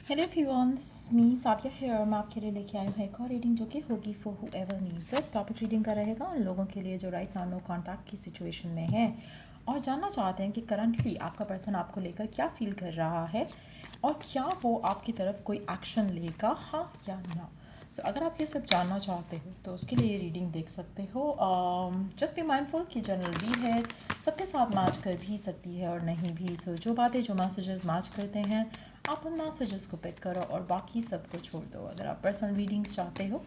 Hello everyone, this me Sadia here. मैं आपके लिए लेके आई हूँ एक और रीडिंग जो कि होगी for whoever needs it. Topic reading का रहेगा उन लोगों के लिए जो राइट नाउ नो कॉन्टैक्ट की सिचुएशन में है और जानना चाहते हैं कि करंटली आपका पर्सन आपको लेकर क्या फील कर रहा है और क्या वो आपकी तरफ कोई एक्शन लेगा, हाँ या ना। सो अगर आप ये सब जानना चाहते हो तो उसके लिए रीडिंग देख सकते हो। जस्ट बी माइंडफुल कि जनरल भी है, सबके साथ मैच कर भी सकती है और नहीं भी। सो जो बातें जो मैसेजेस मैच करते हैं आप उन मैसेजेस को पिक करो और बाकी सब को छोड़ दो। अगर आप पर्सनल रीडिंग्स चाहते हो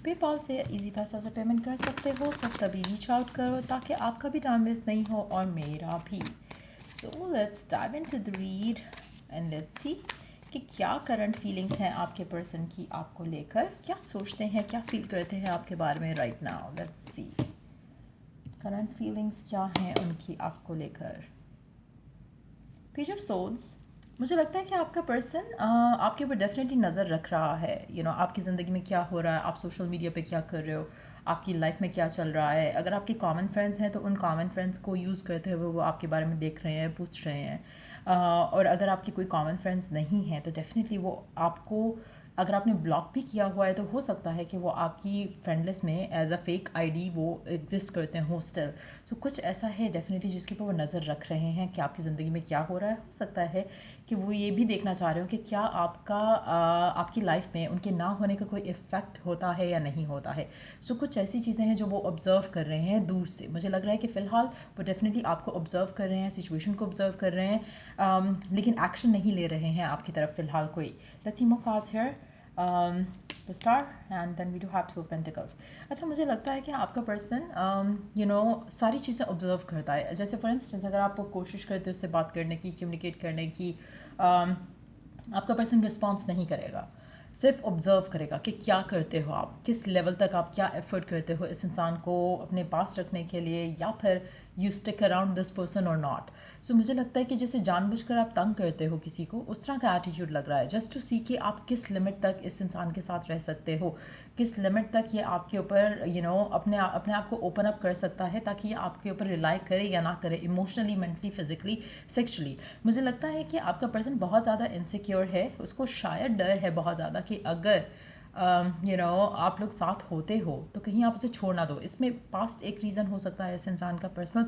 पेपाल से इजी पैसा से पेमेंट कर सकते हो। सब तभी रीच आउट करो ताकि आपका भी टाइम वेस्ट नहीं हो और मेरा भी। So let's dive into the read and let's see कि क्या करंट फीलिंग्स हैं आपके पर्सन की आपको लेकर, क्या सोचते हैं, क्या फील करते हैं आपके बारे में right now. Let's see current feelings क्या हैं उनकी आपको लेकर। Page of souls. मुझे लगता है कि आपका पर्सन आपके ऊपर डेफिनेटली नज़र रख रहा है। आपकी ज़िंदगी में क्या हो रहा है, आप सोशल मीडिया पे क्या कर रहे हो, आपकी लाइफ में क्या चल रहा है। अगर आपके कॉमन फ्रेंड्स हैं तो उन कॉमन फ्रेंड्स को यूज़ करते हुए वो आपके बारे में देख रहे हैं, पूछ रहे हैं। और अगर आपके कोई कॉमन फ्रेंड्स नहीं हैं तो डेफिनेटली वो आपको, अगर आपने ब्लॉक भी किया हुआ है तो हो सकता है कि वो आपकी फ्रेंड लिस्ट में एज अ फेक आईडी वो एग्जिस्ट करते हैं हॉस्टल। तो कुछ ऐसा है डेफिनेटली जिसके ऊपर वो नज़र रख रहे हैं कि आपकी ज़िंदगी में क्या हो रहा है। हो सकता है कि वो ये भी देखना चाह रहे हो कि क्या आपकी लाइफ में उनके ना होने का कोई इफ़ेक्ट होता है या नहीं होता है। सो कुछ ऐसी चीज़ें हैं जो वो ऑब्ज़र्व कर रहे हैं दूर से। मुझे लग रहा है कि फ़िलहाल वो डेफिनेटली आपको ऑब्ज़र्व कर रहे हैं, सिचुएशन को ऑब्ज़र्व कर रहे हैं, लेकिन एक्शन नहीं ले रहे हैं आपकी तरफ फ़िलहाल कोई। Let's see more cards here. The star and then we do have two pentacles. अच्छा, मुझे लगता है कि आपका पर्सन सारी चीज़ें ऑब्जर्व करता है। जैसे फॉर इंस्टेंस अगर आप कोशिश करते हो उससे बात करने की, कम्युनिकेट करने की, आपका पर्सन रिस्पॉन्स नहीं करेगा, सिर्फ ऑब्जर्व करेगा कि क्या करते हो आप, किस लेवल तक आप क्या एफर्ट करते हो इस इंसान को अपने पास रखने के लिए, या फिर you stick around this person और नॉट। सो मुझे लगता है कि जैसे जानबूझकर आप तंग करते हो किसी को, उस तरह का एटीट्यूड लग रहा है। जस्ट टू सी कि आप किस लिमिट तक इस इंसान के साथ रह सकते हो, किस लिमिट तक ये आपके ऊपर अपने आप को ओपन अप कर सकता है ताकि ये आपके ऊपर रिलाई करे या ना करे, इमोशनली, मेंटली, फिजिकली, सेक्शुअली। मुझे लगता है कि आपका पर्सन बहुत ज़्यादा इनसिक्योर है। उसको शायद डर है बहुत ज़्यादा कि अगर आप लोग साथ होते हो तो कहीं आप उसे छोड़ ना दो। इसमें पास्ट एक रीज़न हो सकता है, इस इंसान का पर्सनल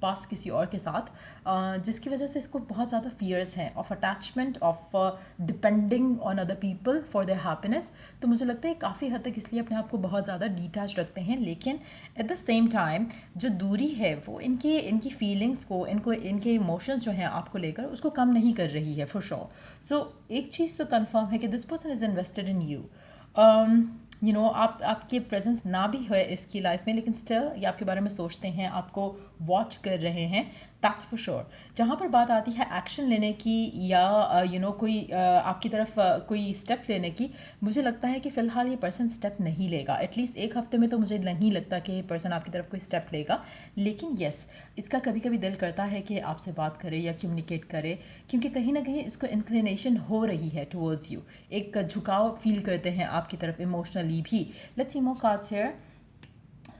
पास्ट किसी और के साथ, जिसकी वजह से इसको बहुत ज़्यादा फियर्स हैं of attachment, of depending on other people for their happiness. तो मुझे लगता है काफ़ी हद तक इसलिए अपने आप को बहुत ज़्यादा डिटैच रखते हैं। लेकिन एट द सेम टाइम जो दूरी है वो इनकी फीलिंग्स को, इनके इमोशंस जो हैं आपको लेकर, उसको कम नहीं कर रही है फॉर श्योर। सो एक चीज़ तो कंफर्म है कि this person is invested in you. आपके प्रेजेंस ना भी है इसकी लाइफ में, लेकिन स्टिल ये आपके बारे में सोचते हैं, आपको वॉच कर रहे हैं, दैट्स फॉर श्योर। जहाँ पर बात आती है एक्शन लेने की या कोई आपकी तरफ कोई स्टेप लेने की, मुझे लगता है कि फ़िलहाल ये पर्सन स्टेप नहीं लेगा। एटलीस्ट एक हफ्ते में तो मुझे नहीं लगता कि ये पर्सन आपकी तरफ कोई स्टेप लेगा। लेकिन येस, इसका कभी कभी दिल करता है कि आपसे बात करे या कम्युनिकेट करे, क्योंकि कहीं ना कहीं इसको इंक्लिनेशन हो रही है टुवर्ड्स यू। एक झुकाव फील करते हैं आपकी तरफ इमोशनली भी। Let's see more cards here.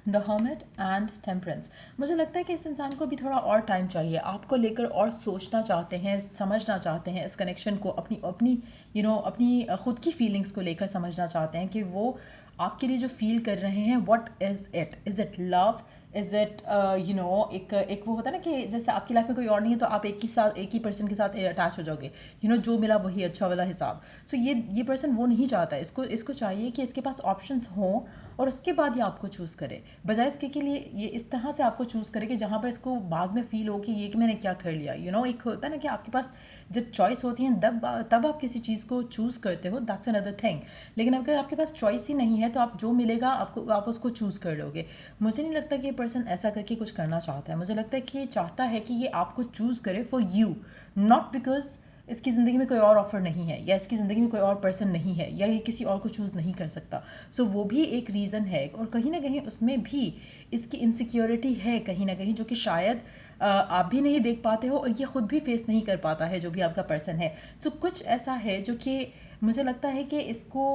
The hermit and temperance. मुझे लगता है कि इस इंसान को भी थोड़ा और टाइम चाहिए, आपको लेकर और सोचना चाहते हैं, समझना चाहते हैं इस कनेक्शन को, अपनी अपनी अपनी खुद की फीलिंग्स को लेकर समझना चाहते हैं कि वो आपके लिए जो फील कर रहे हैं, what is it love, is it एक वो होता है ना कि जैसे आपकी लाइफ में कोई और नहीं है तो आप एक ही पर्सन के साथ अटैच हो जाओगे, जो मिला वही अच्छा वाला हिसाब। सो ये पर्सन वो नहीं चाहता। इसको चाहिए कि इसके पास ऑप्शंस हों और उसके बाद ये आपको चूज़ करे, बजाय इसके के लिए ये इस तरह से आपको चूज़ करे कि जहाँ पर इसको बाद में फील हो कि ये कि मैंने क्या कर लिया। एक होता है ना कि आपके पास जब चॉइस होती है तब आप किसी चीज़ को चूज़ करते हो, दैट्स अनदर थिंग। लेकिन अगर आपके पास चॉइस ही नहीं है तो आप जो मिलेगा आप उसको चूज़ कर लोगे। मुझे नहीं लगता कि ये पर्सन ऐसा करके कुछ करना चाहता है। मुझे लगता है कि ये चाहता है कि ये आपको चूज़ करे फॉर यू, नॉट बिकॉज इसकी ज़िंदगी में कोई और ऑफ़र नहीं है या इसकी ज़िंदगी में कोई और पर्सन नहीं है या ये किसी और को चूज़ नहीं कर सकता। सो वो भी एक रीज़न है और कहीं ना कहीं उसमें भी इसकी इनसिक्योरिटी है कहीं ना कहीं, जो कि शायद आप भी नहीं देख पाते हो और ये ख़ुद भी फेस नहीं कर पाता है जो भी आपका पर्सन है। सो कुछ ऐसा है जो कि मुझे लगता है कि इसको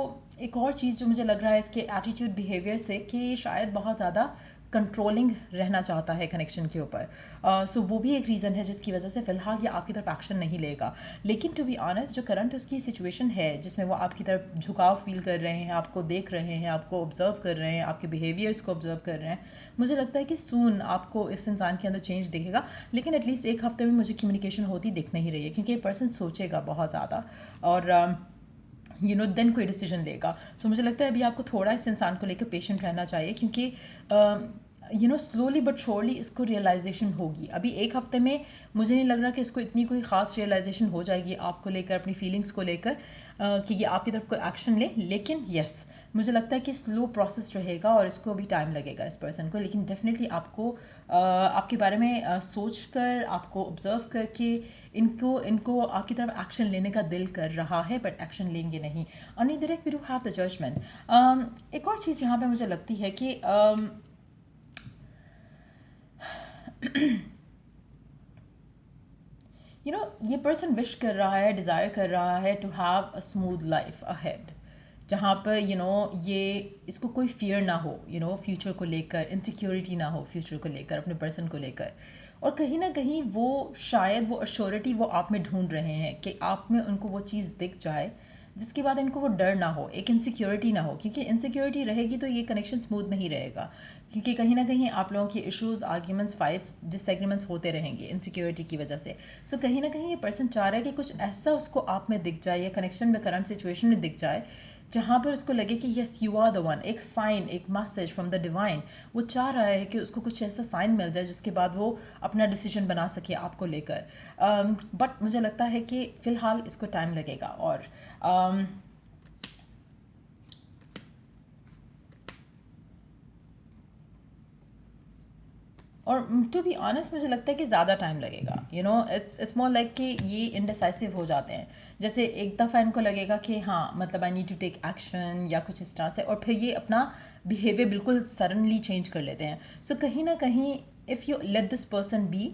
एक और चीज़ जो मुझे लग रहा है इसके एटीट्यूड बिहेवियर से, कि शायद बहुत ज़्यादा कंट्रोलिंग रहना चाहता है कनेक्शन के ऊपर। सो वो भी एक रीज़न है जिसकी वजह से फ़िलहाल ये आपकी तरफ एक्शन नहीं लेगा। लेकिन टू बी ऑनेस्ट जो करंट उसकी सिचुएशन है जिसमें वो आपकी तरफ झुकाव फील कर रहे हैं, आपको देख रहे हैं, आपको ऑब्ज़र्व कर रहे हैं, आपके बिहेवियर्स को ऑब्ज़र्व कर रहे हैं, मुझे लगता है कि सून आपको इस इंसान के अंदर चेंज दिखेगा। लेकिन एटलीस्ट एक हफ्ते में मुझे कम्युनिकेशन होती दिख नहीं रही है, क्योंकि ये पर्सन सोचेगा बहुत ज़्यादा और देन कोई डिसीजन लेगा। सो मुझे लगता है अभी आपको थोड़ा इस इंसान को लेकर पेशेंट रहना चाहिए, क्योंकि स्लोली बट श्योरली इसको रियलाइजेशन होगी। अभी एक हफ्ते में मुझे नहीं लग रहा कि इसको इतनी कोई ख़ास रियलाइजेशन हो जाएगी आपको लेकर, अपनी फीलिंग्स को लेकर, कि ये आपकी तरफ कोई एक्शन ले। लेकिन यस, मुझे लगता है कि स्लो प्रोसेस रहेगा और इसको भी टाइम लगेगा इस पर्सन को। लेकिन डेफिनेटली आपको आपके बारे में सोच कर, आपको ऑब्जर्व करके इनको आपकी तरफ एक्शन लेने का दिल कर रहा है, बट एक्शन लेंगे नहीं। On the direct we do have the judgement. एक और चीज़ यहाँ पे मुझे लगती है कि ये पर्सन विश कर रहा है, डिज़ायर कर रहा है to have a smooth life ahead, जहाँ पर ये इसको कोई फियर ना हो, फ्यूचर को लेकर, इनसिक्योरिटी ना हो फ्यूचर को लेकर, अपने पर्सन को लेकर। और कहीं ना कहीं वो शायद वो अश्योरिटी वो आप में ढूंढ रहे हैं कि आप में उनको वो चीज़ दिख जाए जिसके बाद इनको वो डर ना हो, एक इनसिक्योरिटी ना हो। क्योंकि इनसिक्योरिटी रहेगी तो ये कनेक्शन स्मूथ नहीं रहेगा, क्योंकि कहीं ना कहीं आप लोगों के इश्यूज़, आर्ग्यूमेंट्स, फाइट्स, डिसएग्रीमेंट्स होते रहेंगे इनसिक्योरिटी की वजह से। सो कहीं ना कहीं ये पर्सन चाह रहा है कि कुछ ऐसा उसको आप में दिख जाए या कनेक्शन में, करंट सिचुएशन में दिख जाए, जहाँ पर उसको लगे कि yes you are the one, एक साइन, एक मैसेज फ्रॉम द डिवाइन। वो चाह रहा है कि उसको कुछ ऐसा साइन मिल जाए जिसके बाद वो अपना डिसीजन बना सके आपको लेकर। बट मुझे लगता है कि फ़िलहाल इसको टाइम लगेगा। और टू बी ऑनेस्ट मुझे लगता है कि ज़्यादा टाइम लगेगा। इट्स मोर लाइक कि ये इंडिसाइसिव हो जाते हैं। जैसे एक दफ़ा इनको लगेगा कि हाँ मतलब I need to take action या कुछ इस तरह से, और फिर ये अपना बिहेवियर बिल्कुल सडनली चेंज कर लेते हैं। सो कहीं ना कहीं if you let this person be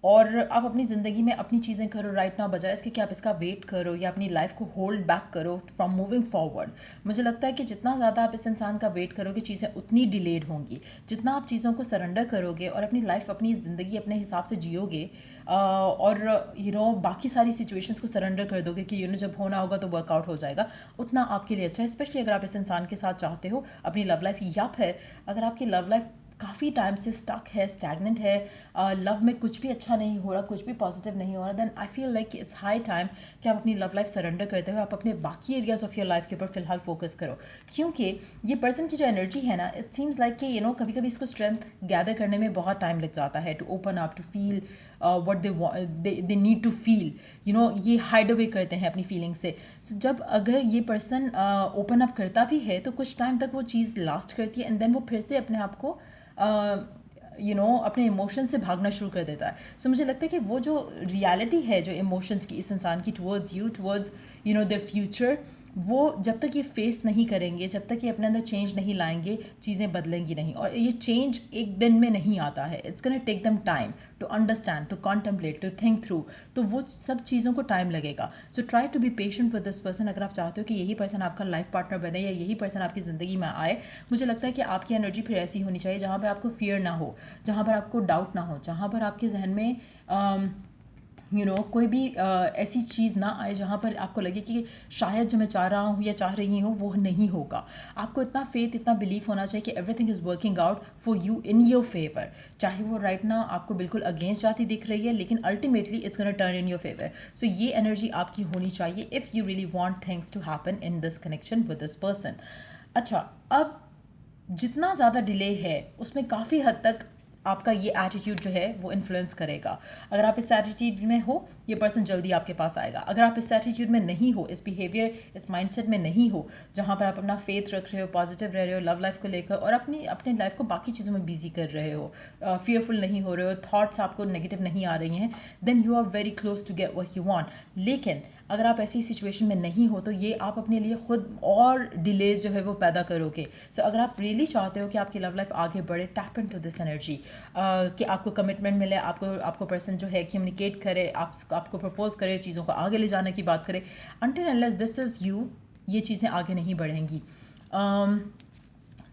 और आप अपनी ज़िंदगी में अपनी चीज़ें करो राइट ना, बजाय इसके कि आप इसका वेट करो या अपनी लाइफ को होल्ड बैक करो फ्रॉम मूविंग फॉरवर्ड। मुझे लगता है कि जितना ज़्यादा आप इस इंसान का वेट करोगे चीज़ें उतनी डिलेड होंगी। जितना आप चीज़ों को सरेंडर करोगे और अपनी लाइफ, अपनी ज़िंदगी अपने हिसाब से जियोगे, और बाकी सारी सिचुएशंस को सरेंडर कर दोगे कि जब होना होगा तो वर्कआउट हो जाएगा, उतना आपके लिए अच्छा है। स्पेशली अगर आप इस इंसान के साथ चाहते हो अपनी लव लाइफ, या फिर अगर आपकी लव लाइफ काफ़ी टाइम से स्टक है, स्टैगनेंट है, लव में कुछ भी अच्छा नहीं हो रहा, कुछ भी पॉजिटिव नहीं हो रहा, then I feel like it's high time कि आप अपनी लव लाइफ सरेंडर करते हुए आप अपने बाकी एरियाज ऑफ योर लाइफ के ऊपर फिलहाल फोकस करो। क्योंकि ये पर्सन की जो एनर्जी है ना, इट सीम्स लाइक कि कभी कभी इसको स्ट्रेंथ गैदर करने में बहुत टाइम लग जाता है to open up, to feel what they need to feel. ये हाइड अवे करते हैं अपनी फीलिंग से। So, जब अगर ये पर्सन ओपन अप करता भी है तो कुछ टाइम तक वो चीज़ लास्ट करती है, एंड देन वो फिर से अपने आप को अपने इमोशन से भागना शुरू कर देता है। सो मुझे लगता है कि वो जो रियलिटी है जो इमोशंस की इस इंसान की towards you, towards their future, वो जब तक ये फेस नहीं करेंगे, जब तक ये अपने अंदर चेंज नहीं लाएंगे, चीज़ें बदलेंगी नहीं। और ये चेंज एक दिन में नहीं आता है। It's gonna take them time to understand, to contemplate, to think through. तो वो सब चीज़ों को टाइम लगेगा। So try to be patient with this person. अगर आप चाहते हो कि यही पर्सन आपका लाइफ पार्टनर बने या यही पर्सन आपकी ज़िंदगी में आए, मुझे लगता है कि आपकी एनर्जी फिर ऐसी होनी चाहिए जहाँ पर आपको फियर ना हो, जहाँ पर आपको डाउट ना हो, जहाँ पर आपके जहन में कोई भी ऐसी चीज़ ना आए जहाँ पर आपको लगे कि शायद जो मैं चाह रहा हूँ या चाह रही हूँ वो नहीं होगा। आपको इतना फेथ, इतना बिलीफ होना चाहिए कि everything is working out for you in your favour. चाहे वो राइट ना आपको बिल्कुल अगेंस्ट जाती दिख रही है, लेकिन ultimately it's gonna turn in your favour. So ये एनर्जी आपकी होनी चाहिए if you really want things to happen in this connection with this person. अच्छा, अब जितना ज़्यादा डिले है उसमें काफ़ी हद तक आपका ये एटीट्यूड जो है वो इन्फ्लुएंस करेगा। अगर आप इस एटीट्यूड में हो, ये पर्सन जल्दी आपके पास आएगा। अगर आप इस एटीट्यूड में नहीं हो, इस बिहेवियर, इस माइंडसेट में नहीं हो, जहाँ पर आप अपना फेथ रख रहे हो, पॉजिटिव रह रहे हो लव लाइफ को लेकर, और अपनी लाइफ को बाकी चीज़ों में बिजी कर रहे हो, फियरफुल नहीं हो रहे हो, थॉट्स आपको नेगेटिव नहीं आ रही हैं, then you are very close to get what you want. लेकिन अगर आप ऐसी सिचुएशन में नहीं हो तो ये आप अपने लिए खुद और डिलेज जो है वो पैदा करोगे। सो अगर आप रियली चाहते हो कि आपकी लव लाइफ आगे बढ़े, टैप इनटू दिस एनर्जी, कि आपको कमिटमेंट मिले, आपको पर्सन जो है कम्युनिकेट करे, आपको प्रपोज करे, चीज़ों को आगे ले जाने की बात करे। Until unless this is you, ये चीज़ें आगे नहीं बढ़ेंगी।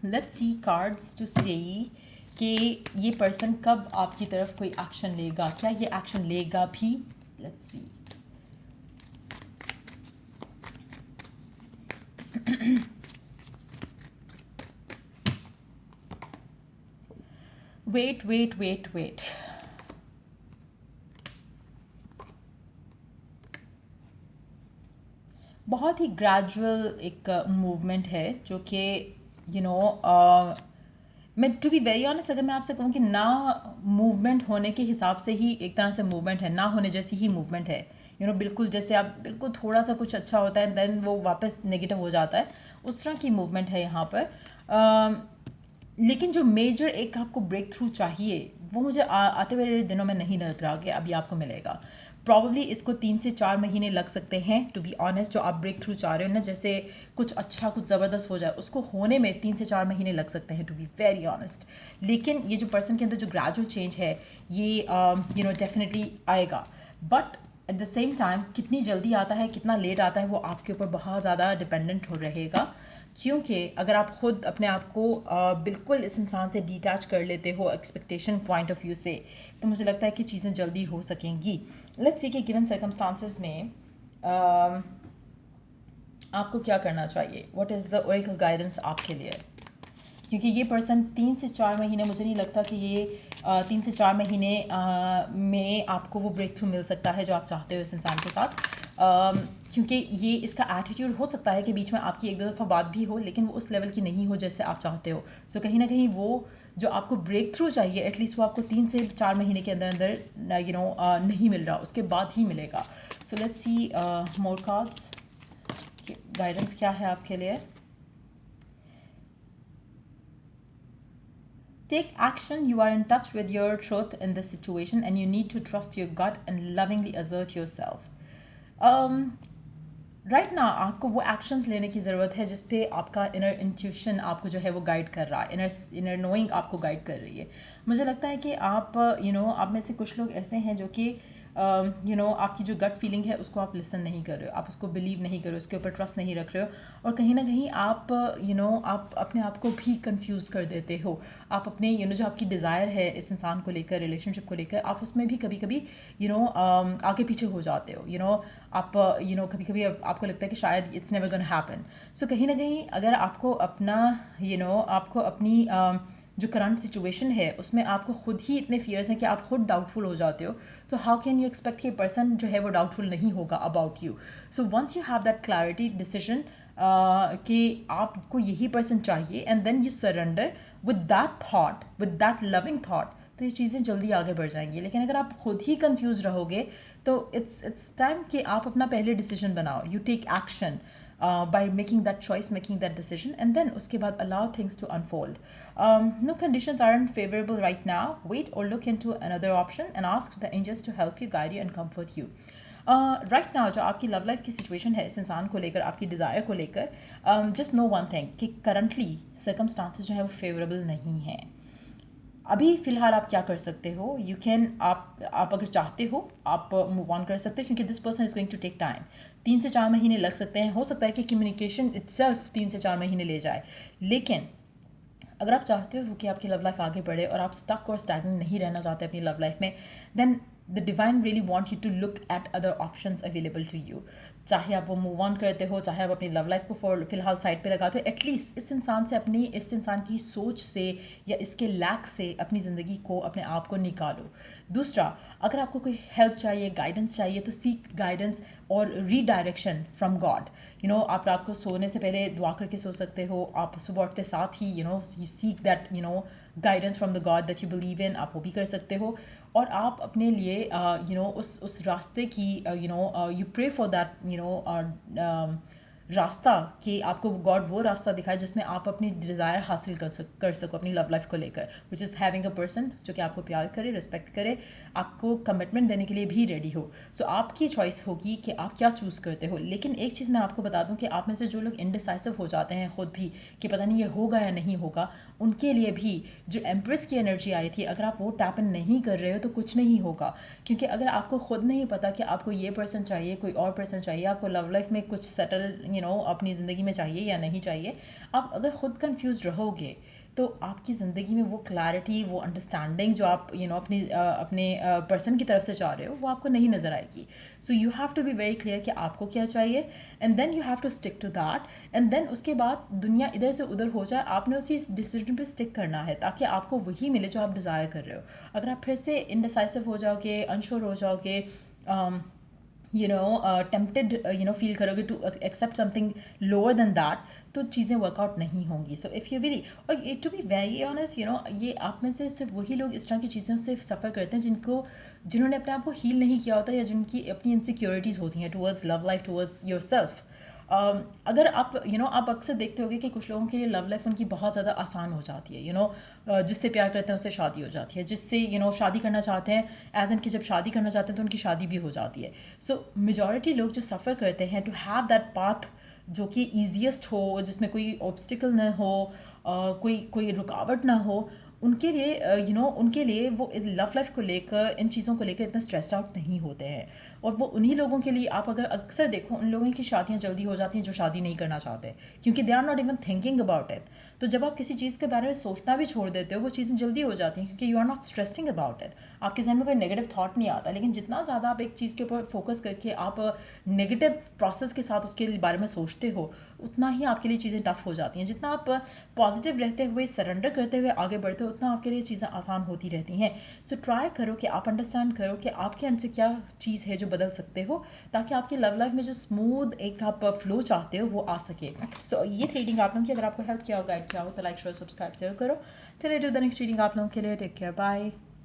लेट्स सी कार्ड्स टू से कि ये पर्सन कब आपकी तरफ कोई एक्शन लेगा, क्या ये एक्शन लेगा भी। Let's see. Wait wait wait wait, बहुत ही ग्रेजुअल एक मूवमेंट है जो कि यू नो मैं टू बी वेरी ऑनेस्ट, अगर मैं आपसे कहूँ कि ना मूवमेंट होने के हिसाब से ही एक तरह से मूवमेंट है, ना होने जैसी ही मूवमेंट है। बिल्कुल जैसे आप बिल्कुल थोड़ा सा कुछ अच्छा होता है देन वो वापस नेगेटिव हो जाता है, उस तरह की मूवमेंट है यहाँ पर। लेकिन जो मेजर एक आपको ब्रेक थ्रू चाहिए वो मुझे आते हुए दिनों में नहीं लग रहा कि अभी आपको मिलेगा। प्रॉब्ली इसको 3 से 4 महीने लग सकते हैं टू बी ऑनेस्ट। जो आप ब्रेक थ्रू चाह रहे हो ना, जैसे कुछ अच्छा कुछ ज़बरदस्त हो जाए, उसको होने में 3 से 4 महीने लग सकते हैं टू बी वेरी ऑनेस्ट। लेकिन ये जो पर्सन के अंदर जो ग्रेजुअल चेंज है ये डेफिनेटली आएगा। But at the same time कितनी जल्दी आता है कितना लेट आता है वो आपके ऊपर बहुत ज़्यादा डिपेंडेंट हो रहेगा। क्योंकि अगर आप खुद अपने आप को बिल्कुल इस इंसान से डिटैच कर लेते हो एक्सपेक्टेशन पॉइंट ऑफ व्यू से, तो मुझे लगता है कि चीज़ें जल्दी हो सकेंगी। लेट्स सी कि गिवन सर्कमस्टांसेस में आपको क्या करना चाहिए, what is the Oracle guidance आपके लिए। क्योंकि ये पर्सन 3 से 4 महीने, मुझे नहीं लगता कि ये 3 से 4 महीने में आपको वो ब्रेक थ्रू मिल सकता है जो आप चाहते हो इस इंसान के साथ। क्योंकि ये इसका एटीट्यूड हो सकता है कि बीच में आपकी एक दो दफ़ा बात भी हो, लेकिन वो उस लेवल की नहीं हो जैसे आप चाहते हो। सो कहीं ना कहीं वो जो आपको ब्रेक थ्रू चाहिए एटलीस्ट वो आपको 3 से 4 महीने के अंदर अंदर नहीं मिल रहा, उसके बाद ही मिलेगा। So let's see more cards, guidance क्या है आपके लिए। Take action. You are in touch with your truth in this situation and you need to trust your gut and lovingly assert yourself. Right ना आपको वो एक्शंस लेने की ज़रूरत है जिस पे आपका इनर इंट्यूशन आपको जो है वो गाइड कर रहा है, इनर नोइंग आपको गाइड कर रही है। मुझे लगता है कि आप आप में से कुछ लोग ऐसे हैं जो कि आपकी जो गट फीलिंग है उसको आप लिसन नहीं कर रहे हो, आप उसको बिलीव नहीं कर रहे हो, उसके ऊपर ट्रस्ट नहीं रख रहे हो, और कहीं ना कहीं आप आप अपने आप को भी कंफ्यूज कर देते हो। आप अपने जो आपकी डिज़ायर है इस इंसान को लेकर, रिलेशनशिप को लेकर, आप उसमें भी कभी कभी आगे पीछे हो जाते हो। आप कभी कभी आपको लगता है कि शायद इट्स नेवर गोना हैपन। सो कहीं ना कहीं अगर आपको अपना आपको अपनी जो करंट सिचुएशन है उसमें आपको खुद ही इतने फियर्स हैं कि आप खुद डाउटफुल हो जाते हो, तो हाउ कैन यू एक्सपेक्ट कि पर्सन जो है वो डाउटफुल नहीं होगा about you. So once you have that clarity decision कि आपको यही पर्सन चाहिए and then you surrender with that thought, with that loving thought, तो ये चीज़ें जल्दी आगे बढ़ जाएंगी। लेकिन अगर आप खुद ही कंफ्यूज रहोगे तो इट्स टाइम कि आप अपना पहले डिसीजन बनाओ, you take action by making that choice, making that decision, and then उसके बाद allow things to unfold. No conditions aren't favorable right now. Wait or look into another option and ask the angels to help you, guide you and comfort you. Right now जो आपकी love life की situation है इस इंसान को लेकर, आपकी desire को लेकर, जस्ट नो वन थिंग कि करंटली सर्कमस्टांसेस जो है वो फेवरेबल नहीं हैं। अभी फ़िलहाल आप क्या कर सकते हो, यू कैन आप अगर चाहते हो आप मूव ऑन कर सकते हो, क्योंकि this person is going to take time. 3 से 4 महीने लग सकते हैं, हो सकता है कि कम्युनिकेशन इट्सेल्फ 3 से 4 महीने ले जाए। लेकिन अगर आप चाहते हो कि आपकी लव लाइफ आगे बढ़े और आप स्टक और स्टैग्नेंट नहीं रहना चाहते अपनी लव लाइफ में, then the divine really want you to look at other options available to you. चाहे आप वो मूव ऑन करते हो, चाहे आप अपनी लव लाइफ को फिलहाल साइड पे लगाते हो, एटलीस्ट इस इंसान की सोच से या इसके लैक से अपनी ज़िंदगी को, अपने आप को निकालो। दूसरा, अगर आपको कोई हेल्प चाहिए, गाइडेंस चाहिए, तो सीक गाइडेंस और रीडायरेक्शन फ्रॉम गॉड। आप रात को सोने से पहले दुआ करके सो सकते हो, आप सुबह उठते साथ ही you seek that guidance from the god that you believe in, आप वो भी कर सकते हो। और आप अपने लिए उस रास्ते की यू प्रे फॉर दैट रास्ता कि आपको गॉड वो रास्ता दिखाए जिसमें आप अपनी डिज़ायर हासिल कर सको अपनी लव लाइफ को लेकर, which is having a person जो कि आपको प्यार करे, रिस्पेक्ट करे, आपको कमिटमेंट देने के लिए भी रेडी हो। सो आपकी चॉइस होगी कि आप क्या चूज़ करते हो। लेकिन एक चीज़ मैं आपको बता दूं कि आप में से जो लोग इनडिसाइसिव हो जाते हैं खुद भी कि पता नहीं ये होगा या नहीं होगा, उनके लिए भी जो एम्प्रेस की एनर्जी आई थी, अगर आप वो टैप इन नहीं कर रहे हो तो कुछ नहीं होगा। क्योंकि अगर आपको खुद नहीं पता कि आपको ये पर्सन चाहिए, कोई और पर्सन चाहिए, आपको लव लाइफ में कुछ सेटल अपनी ज़िंदगी में चाहिए या नहीं चाहिए, आप अगर खुद कंफ्यूज रहोगे तो आपकी ज़िंदगी में वो क्लैरिटी, वो अंडरस्टैंडिंग जो आप अपने पर्सन की तरफ से चाह रहे हो वो आपको नहीं नज़र आएगी. So you have to be very clear कि आपको क्या चाहिए, and then you have to stick to that. And then उसके बाद दुनिया इधर से उधर हो जाए, आपने उसी डिसीजन पे स्टिक करना है ताकि आपको वही मिले जो आप डिज़ायर कर रहे हो. अगर आप फिर से इनडिसाइसिव हो जाओगे, अनश्योर हो जाओगे, tempted फील करोगे to accept something lower than that, तो चीज़ें वर्कआउट नहीं होंगी. सो इफ़ यू रियली, और टू बी वेरी ऑनेस्ट, ये आप में से सिर्फ वही लोग इस तरह की चीज़ों से सफ़र करते हैं जिन्होंने अपने आप को हील नहीं किया होता, या जिनकी अपनी इनसिक्योरिटीज़ होती हैं towards love life, towards your self. अगर आप आप अक्सर देखते होगे कि कुछ लोगों के लिए लव लाइफ उनकी बहुत ज़्यादा आसान हो जाती है. जिससे प्यार करते हैं उससे शादी हो जाती है, जिससे शादी करना चाहते हैं, एज एन कि जब शादी करना चाहते हैं तो उनकी शादी भी हो जाती है. सो मेजॉरिटी लोग जो सफ़र करते हैं टू हैव दैट पाथ जो कि ईजीएस्ट हो, जिसमें कोई ऑब्स्टिकल ना हो, कोई कोई रुकावट ना हो, उनके लिए उनके लिए वो लव लाइफ को लेकर, इन चीज़ों को लेकर इतना स्ट्रेस आउट नहीं होते हैं. और वो उन्हीं लोगों के लिए, आप अगर अक्सर देखो, उन लोगों की शादियाँ जल्दी हो जाती हैं जो शादी नहीं करना चाहते, क्योंकि they are not even thinking about it. तो जब आप किसी चीज़ के बारे में सोचना भी छोड़ देते हो, वो चीज़ें जल्दी हो जाती हैं क्योंकि you are not stressing about it. आपके जहन में कोई नेगेटिव थॉट नहीं आता. लेकिन जितना ज़्यादा आप एक चीज़ के ऊपर फोकस करके आप नेगेटिव प्रोसेस के साथ उसके बारे में सोचते हो, उतना ही आपके लिए चीज़ें टफ हो जाती हैं. जितना आप पॉजिटिव रहते हुए, सरेंडर करते हुए आगे बढ़ते हो, उतना आपके लिए चीज़ें आसान होती रहती हैं. सो ट्राई करो कि आप अंडरस्टैंड करो कि आपके अंदर से क्या चीज़ है जो बदल सकते हो, ताकि आपकी लव लाइफ में जो स्मूथ एक आप फ्लो चाहते हो वो आ सके. सो ये रीडिंग आप लोगों की अगर आपको हेल्प किया हो, गाइड किया हो, तो लाइक, शेयर, सब्सक्राइब जरूर करो. चलिए, डू द नेक्स्ट रीडिंग आप लोगों के लिए. Take care, bye.